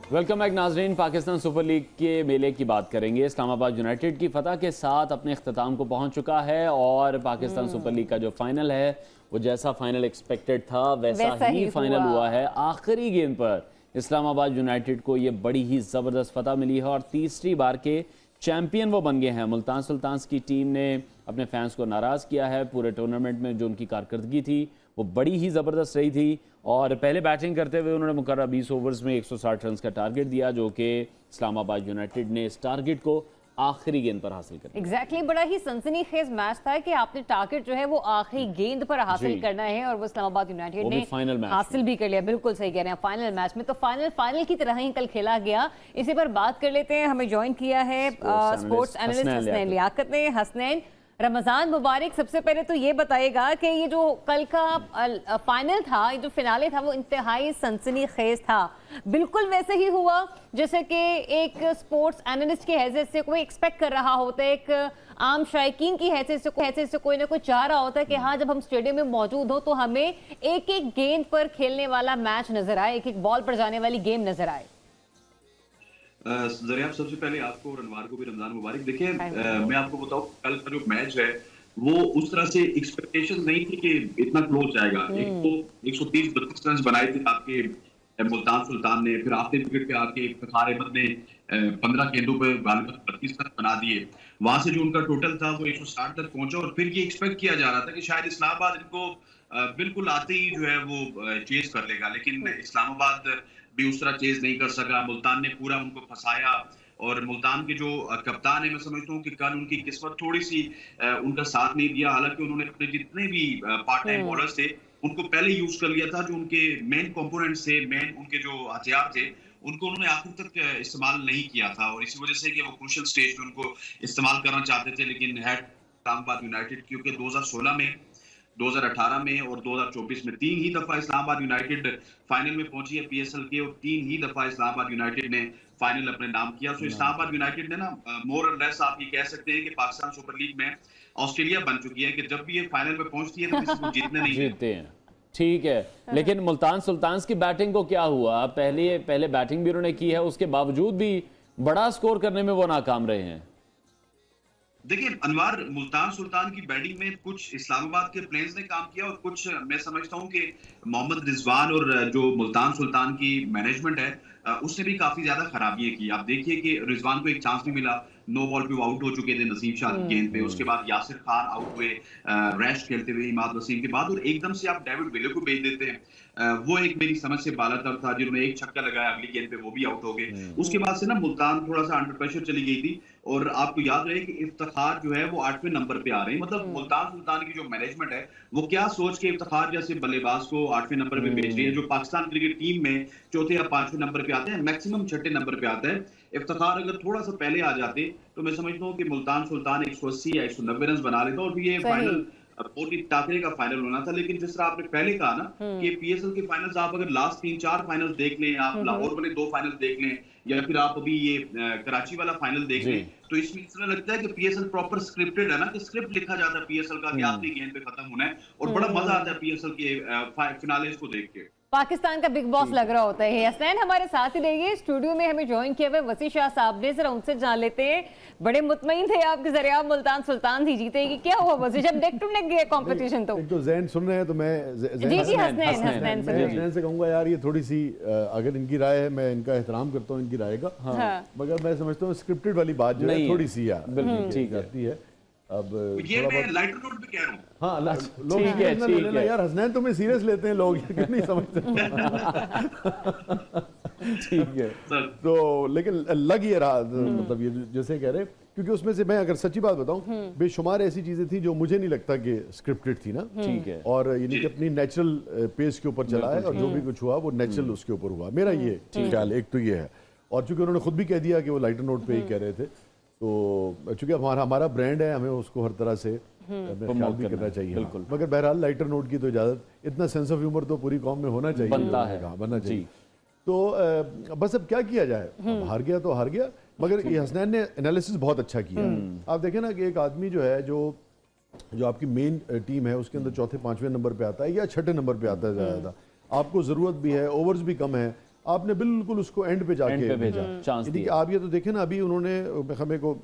Welcome back नाजरीन। Pakistan super league के मेले की बात करेंगे। इस्लामाबाद यूनाइटेड की फतह के साथ अपने अख्ताम को पहुंच चुका है और पाकिस्तान सुपर लीग का जो फाइनल है वो जैसा फाइनल एक्सपेक्टेड था वैसा ही फाइनल हुआ है। आखिरी गेंद पर इस्लामाबाद यूनाइटेड को ये बड़ी ही ज़बरदस्त फतह मिली है और तीसरी बार के चैंपियन वो बन गए हैं। मुल्तान सुल्तान्स की टीम ने अपने फैंस को नाराज़ किया है। पूरे टूर्नामेंट में जो उनकी कारकर्दगी थी वो बड़ी ही ज़बरदस्त रही थी और पहले बैटिंग करते हुए उन्होंने मुकर्रर 20 ओवर्स में 160 रन का टारगेट दिया, जो कि इस्लामाबाद यूनाइटेड ने इस टारगेट को आखिरी गेंद पर हासिल कर एग्जैक्टली बड़ा ही सनसनीखेज मैच था कि आपने टारगेट जो है वो आखिरी गेंद पर हासिल करना है और वो इस्लामाबाद यूनाइटेड ने हासिल भी कर लिया। बिल्कुल सही कह रहे हैं, फाइनल मैच में तो फाइनल की तरह ही कल खेला गया। इसी पर बात कर लेते हैं। हमें ज्वाइन किया है स्पोर्ट्स एनालिस्ट हसनैन लियाकत ने। हसनैन, रमजान मुबारक। सबसे पहले तो ये बताइएगा कि ये जो कल का फाइनल था, ये जो फिनाले था वो इंतहाई सनसनीखेज था। बिल्कुल वैसे ही हुआ जैसे कि एक स्पोर्ट्स एनालिस्ट की हैसियत से कोई एक्सपेक्ट कर रहा होता है, एक आम शायकीन की हैसियत से कोई ना कोई चाह रहा होता है कि हाँ, जब हम स्टेडियम में मौजूद हो तो हमें एक एक गेंद पर खेलने वाला मैच नजर आए, एक एक बॉल पर जाने वाली गेम नजर आए। जरिया, सबसे पहले आपको और अनवार को भी रमजान मुबारक। देखिए, मैं आपको बताऊं, कल का जो मैच है वो उस तरह से एक्सपेक्टेशन नहीं थी कि इतना क्लोज जाएगा। एक तो 130-32 रन बनाए थे आपके मुल्तान सुल्तान ने, फिर आखिरी विकेट पे आके इफ्तिखार अहमद ने 15 गेंदों पे गालिबन 32 रन बना दिए। वहां से जो उनका टोटल था वो 160 तक पहुंचा और फिर ये एक्सपेक्ट किया जा रहा था कि शायद इस्लामाबाद इनको बिल्कुल आते ही जो है वो चेज कर लेगा, लेकिन इस्लामाबाद भी उस तरह चेज नहीं कर सका। मुल्तान ने पूरा उनको फंसाया और मुल्तान के जो कप्तान है, मैं समझता हूँ कि कल उनकी किस्मत थोड़ी सी उनका साथ नहीं दिया। हालांकि उन्होंने अपने जितने भी पार्ट टाइम बॉलर्स थे उनको पहले यूज कर लिया था। जो उनके मेन कंपोनेंट्स थे, मेन उनके जो हथियार थे, उनको उन्होंने आखिर तक इस्तेमाल नहीं किया था और इसी वजह से कि वो क्रूशियल स्टेज में उनको इस्तेमाल करना चाहते थे। लेकिन है इस्लामाबाद यूनाइटेड, क्योंकि 2016 में, 2018 में और 2024 में 3 ही दफा इस्लामाबाद यूनाइटेड फाइनल में पहुंची है पीएसएल के और 3 ही दफा इस्लामाबाद यूनाइटेड ने फाइनल अपने नाम किया। सो इस्लामाबाद यूनाइटेड ने ना मोर और लेस आप ये कह सकते हैं कि पाकिस्तान सुपर लीग में ऑस्ट्रेलिया बन चुकी है कि जब भी ये फाइनल में पहुंचती है तो किसी को जीतने नहीं जीतते हैं। ठीक है, लेकिन मुल्तान सुल्तान्स की बैटिंग को क्या हुआ? पहले बैटिंग भी उन्होंने की है, उसके बावजूद भी बड़ा स्कोर करने में वो नाकाम रहे हैं। देखिए अनवार, मुल्तान सुल्तान की बैटिंग में कुछ इस्लामाबाद के प्लेयर्स ने काम किया और कुछ मैं समझता हूं कि मोहम्मद रिजवान और जो मुल्तान सुल्तान की मैनेजमेंट है उसने भी काफी ज्यादा खराबियां की। आप देखिए कि रिजवान को एक चांस नहीं मिला, 9 बॉल पे वो आउट हो चुके थे नसीम शाह की गेंद पे। उसके बाद यासिर खान आउट हुए रैश खेलते हुए इमाद वसीम के बाद, और एकदम से आप डेविड विले को भेज देते हैं। वो एक मेरी समझ से बालातर था, जिन्होंने एक छक्का लगाया, अगली गेंद पे वो भी आउट हो गए। उसके बाद से ना मुल्तान थोड़ा सा अंडर प्रेशर चली गई थी और आपको याद रहे कि इफ्तिखार जो है वो 8वें नंबर पे आ रहे हैं। मतलब मुल्तान सुल्तान की जो मैनेजमेंट है वो क्या सोच के इफ्तिखार जैसे बल्लेबाज को 8वें नंबर पे भेज रही है, जो पाकिस्तान क्रिकेट टीम में चौथे या 5वें नंबर पे आते हैं, मैक्सिमम 6ठे नंबर पे आता है। इफ्तिखार अगर थोड़ा सा पहले आ जाते तो मैं समझता हूँ कि मुल्तान सुल्तान 180 या 190 रन बना लेता और ये फाइनल बहुत ही टाकरे का फाइनल होना था। लेकिन जिस तरह आपने पहले कहा ना कि पीएसएल के फाइनल्स आप अगर लास्ट 3-4 फाइनल्स देख लें, आप लाहौर वाले 2 फाइनल देख लें या फिर आप अभी ये कराची वाला फाइनल देख लें, तो इसमें इस तरह लगता है कि पीएसएल प्रॉपर स्क्रिप्टेड है ना, कि स्क्रिप्ट लिखा जाता है पीएसएल का कि आखिरी गेंद पे खत्म होना है और बड़ा मजा आता है पीएसएल के फिनालेस को देख के। पाकिस्तान का बिग बॉस लग रहा होता है। हसनैन हमारे साथ ही रहिए। स्टूडियो में हमें ज्वाइन किया हुआ वसी शाह साहब ने, जरा उनसे जान लेते हैं। बड़े मुतमईन थे आपके जरिए मुल्तान सुल्तान ही जीतेगी, क्या हुआ वसी जब नेक टू नेक गया कंपटीशन? तो एक तो जैन सुन रहे हैं तो मैं हसनैन से कहूंगा यार ये थोड़ी सी, अगर इनकी राय है मैं इनका एहतराम करता हूँ इनकी राय का, मगर मैं समझता हूँ स्क्रिप्टेड वाली बात जो है थोड़ी सी यार ठीक है। अब ये मैं लाइटर नोट पे कह रहा हूँ। हाँ, लोग ठीक है यार, हसनैन तुम्हें सीरियस लेते हैं लोग, क्यों नहीं समझते? ठीक है तो लेकिन लग ये रहा, मतलब ये जैसे कह रहे, क्योंकि उसमें से मैं अगर सच्ची बात बताऊं बेशुमार ऐसी चीजें थी जो मुझे नहीं लगता कि स्क्रिप्टेड थी ना। ठीक है, और यानी कि अपनी नेचुरल पेस के ऊपर चला है और जो भी कुछ हुआ वो नेचुरल उसके ऊपर हुआ, मेरा ये ख्याल एक तो ये है। और चूंकि उन्होंने खुद भी कह दिया कि वो लाइटर नोट पे ही कह रहे थे, तो चूंकि हमारा ब्रांड है, हमें उसको हर तरह से ख्याल भी करना चाहिए। मगर बहरहाल लाइटर नोट की तो इजाजत, इतना सेंस ऑफ ह्यूमर तो पूरी कौम में होना चाहिए, बनना चाहिए। तो बस अब क्या किया जाए, हार गया तो हार गया, मगर ये हसनैन ने एनालिसिस बहुत अच्छा किया। आप देखें ना कि एक आदमी जो है जो आपकी मेन टीम है उसके अंदर चौथे 5वें नंबर पे आता है या 6ठे नंबर पे आता है ज़्यादा, आपको ज़रूरत भी है, ओवर्स भी कम है, आपने बिल्कुल उसको एंड पे जाके भेजा, चांस यानी कि दिया। आप ये तो देखें ना, अभी उन्होंने हमें को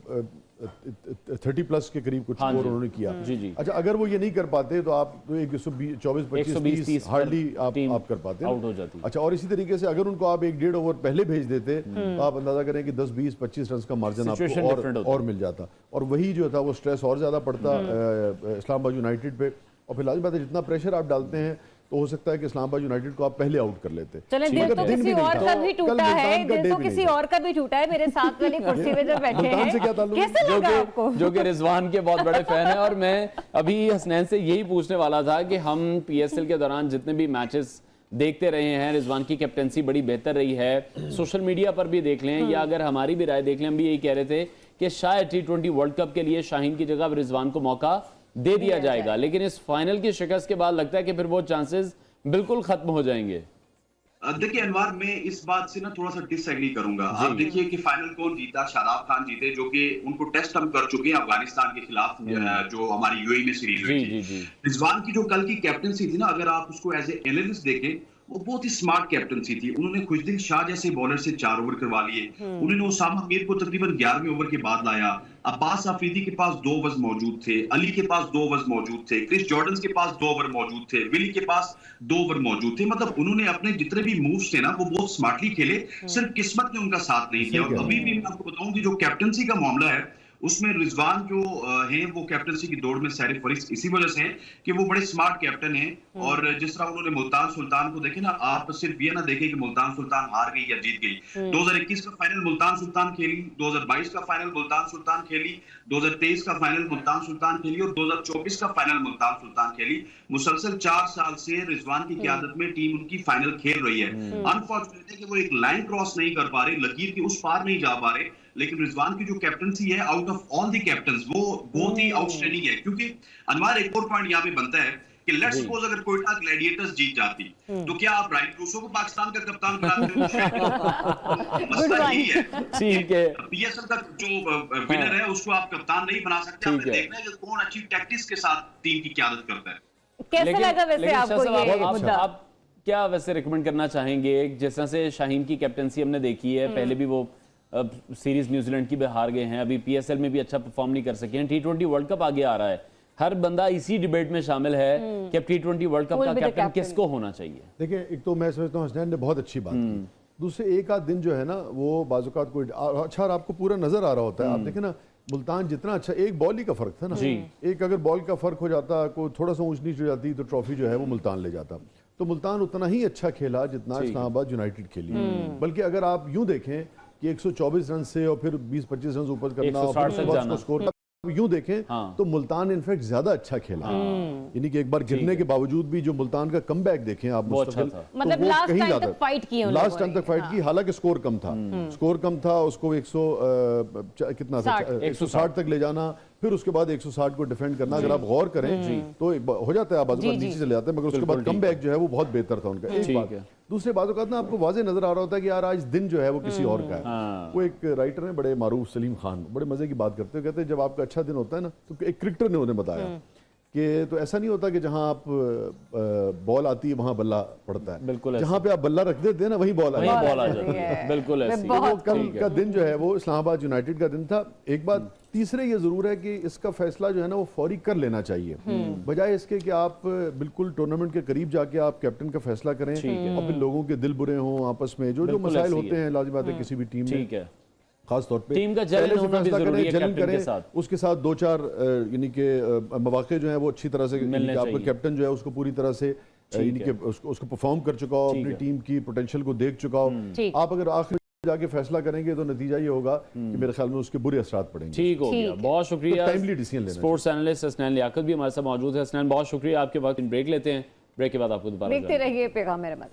30+ के करीब कुछ स्कोर उन्होंने किया। जी जी। अच्छा, अगर वो ये नहीं कर पाते तो आप तो 124-25-30 हार्डली आप कर पाते आउट हो जाती। अच्छा, और इसी तरीके से अगर उनको आप 1.5 ओवर पहले भेज देते तो आप अंदाजा करें कि 10-20-25 रन का मार्जिन आपको और मिल जाता, और वही जो था वो स्ट्रेस और ज्यादा पड़ता इस्लामाबाद यूनाइटेड पे। और फिर लाजिम बात है, जितना प्रेशर आप डालते हैं तो हो सकता है कि इस्लामाबाद यूनाइटेड को आप पहले आउट कर लेते। चले, दिल तो किसी और का भी टूटा है, दिल तो किसी और का भी टूटा है। मेरे साथ वाली कुर्सी पे जो बैठे हैं, कैसे लगा आपको? जो कि रिजवान के बहुत बड़े फैन है, और मैं अभी हसनैन से यही पूछने वाला था कि हम PSL के दौरान जितने भी मैचेस देखते रहे हैं, रिजवान की कैप्टनसी बड़ी बेहतर रही है। सोशल मीडिया पर भी देख लें या अगर हमारी भी राय देख लें, हम भी यही कह रहे थे कि शायद T20 वर्ल्ड कप के लिए शाहीन की जगह रिजवान को मौका दे दिया जाएगा, लेकिन इस फाइनल की शिकस्त के बाद लगता है कि फिर वो चांसेस बिल्कुल खत्म हो जाएंगे। देखिए अनवर, मैं इस बात से ना थोड़ा सा डिसएग्री करूंगा। आप देखिए कि फाइनल कौन जीता, शादाब खान जीते, जो कि उनको टेस्ट हम कर चुके हैं अफगानिस्तान के खिलाफ, जो हमारी UAE में सीरीज हुई थी। रिजवान की जो कल की कैप्टनसी थी ना, अगर आप उसको एज ए एनालिस्ट देखें, वो बहुत ही स्मार्ट कैप्टनसी थी। उन्होंने खुशदिल शाह जैसे बॉलर से 4 ओवर करवा लिए। उन्होंने उसामा मीर को तकरीबन 11वें ओवर के बाद लाया। अब्बास अफरीदी के पास 2 ओवर्स मौजूद थे, अली के पास 2 ओवर्स मौजूद थे, क्रिस जॉर्डन के पास 2 ओवर मौजूद थे, विली के पास 2 ओवर मौजूद थे। मतलब उन्होंने अपने जितने भी मूव्स थे ना, वो बहुत स्मार्टली खेले, सिर्फ किस्मत ने उनका साथ नहीं दिया। और अभी भी मैं आपको बताऊं कि जो कैप्टनसी का मामला है, उसमें रिजवान जो हैं वो कैप्टनसी की दौड़ में सैर फरिश्त इसी वजह से है कि वो बड़े स्मार्ट कैप्टन हैं। और जिस तरह उन्होंने मुल्तान सुल्तान को देखे ना, आप सिर्फ ये ना देखें कि मुल्तान सुल्तान हार गई या जीत गई। 2021 का फाइनल मुल्तान सुल्तान खेली, 2022 का फाइनल मुल्तान सुल्तान खेली, 2023 का फाइनल मुल्तान सुल्तान खेली और 2024 का फाइनल मुल्तान सुल्तान खेली। मुसलसल 4 साल से रिजवान की क़यादत में टीम उनकी फाइनल खेल रही है। अनफॉर्चुनेट है कि वो एक लाइन क्रॉस नहीं कर पा रहे, लकीर के उस पार नहीं जा पा रहे। लेकिन रिजवान की जो कैप्टनसी है, out of all the captains, वो बहुत ही आउटस्टैंडिंग है। क्योंकि अनवर, एक और पॉइंट यहाँ पे बनता है कि लेट्स सपोज अगर कोयटा ग्लैडिएटर्स जीत जाती तो क्या आप राइट रूसो को पाकिस्तान का कप्तान बनाते? मसला यही है। ठीक है, PSL का जो विनर है उसको आप कप्तान नहीं बना सकते। आपने देखना है कि कौन अच्छी टैक्टिक्स के साथ टीम की क़यादत करता है। कैसे लगा वैसे आपको ये मुद्दा? आप क्या वैसे रिकमेंड करना चाहेंगे? जिस तरह से शाहीन की कैप्टनसी हमने देखी है, पहले भी वो सीरीज न्यूजीलैंड की भी हार गए हैं, अभी PSL में भी अच्छा परफॉर्म नहीं कर सके हैं, T20 वर्ल्ड कप आगे आ रहा है, हर बंदा इसी डिबेट में शामिल है कि अब T20 वर्ल्ड कप का कैप्टन किसको होना चाहिए। देखिए, एक तो मैं समझता हूँ हसनैन ने बहुत अच्छी बात की। दूसरे, एक आध दिन जो है ना वो बाजुकात कोई अच्छा और आपको पूरा नजर आ रहा होता है। आप देखें ना, मुल्तान जितना अच्छा, एक बॉल ही का फर्क था ना, एक अगर बॉल का फर्क हो जाता, कोई थोड़ा सा ऊंच नीच हो जाती तो ट्रॉफी जो है वो मुल्तान ले जाता। तो मुल्तान उतना ही अच्छा खेला जितना इस्लामाबाद यूनाइटेड खेली। बल्कि अगर आप यूं देखें कि 124 रन से और फिर 20-25 रन ऊपर करना और फिर स्कोर यूं देखें तो मुल्तान इनफैक्ट ज्यादा अच्छा खेला। यानी कि एक बार गिरने के बावजूद भी जो मुल्तान का कमबैक देखें आप, मतलब लास्ट टाइम तक फाइट की, लास्ट टाइम तक फाइट की, हालांकि स्कोर कम था, स्कोर कम था, उसको 160 तक ले जाना, फिर उसके बाद 160 को डिफेंड करना। अगर आप गौर करें तो हो जाता है, आप बाजू नीचे चले जाते हैं, मगर उसके बाद कमबैक जो है वो बहुत बेहतर था उनका। एक बात। दूसरे बातों का ना आपको वाजे नजर आ रहा होता है कि यार आज दिन जो है वो किसी और का है। वो एक राइटर है बड़े मारूफ, सलीम खान, बड़े मजे की बात करते हैं, कहते हैं जब आपका अच्छा दिन होता है ना, तो एक क्रिकेटर ने उन्हें बताया कि तो ऐसा नहीं होता कि जहां आप बॉल आती है वहां बल्ला पड़ता है, बिल्कुल जहां पे आप बल्ला रख देते हैं ना वहीं बॉल आ जाती है। बिल्कुल ऐसी। वो कल का दिन जो है वो इस्लामाबाद यूनाइटेड का दिन था। एक बात तीसरे ये जरूर है कि इसका फैसला जो है ना वो फौरी कर लेना चाहिए, बजाय इसके कि आप बिल्कुल टूर्नामेंट के करीब जाके आप कैप्टन का फैसला करें और फिर लोगों के दिल बुरे हों, आपस में जो मसाइल होते हैं लाजिम बात है किसी भी टीम में, खास तौर पे टीम का जलन होना भी जरूरी है, कैप्टन के साथ, उसके साथ 2-4 यानी कि मौके जो है वो अच्छी तरह से, आपका कैप्टन जो है उसको पूरी तरह से यानी कि उसको परफॉर्म कर चुका हो, अपनी टीम की पोटेंशियल को देख चुका हो। आप अगर आखिर जाके फैसला करेंगे तो नतीजा ये होगा कि मेरे ख्याल में उसके बुरे असरात पड़ेंगे। ठीक हो गया, बहुत शुक्रिया। टाइमली डिसीजन लेना। स्पोर्ट्स एनालिस्ट हसनैन लियाकत भी हमारे साथ मौजूद है। हसनैन, बहुत शुक्रिया आपके वक्त। ब्रेक लेते हैं, ब्रेक के बाद आपको दोबारा देखते रहिए पैगाम मेरे मत।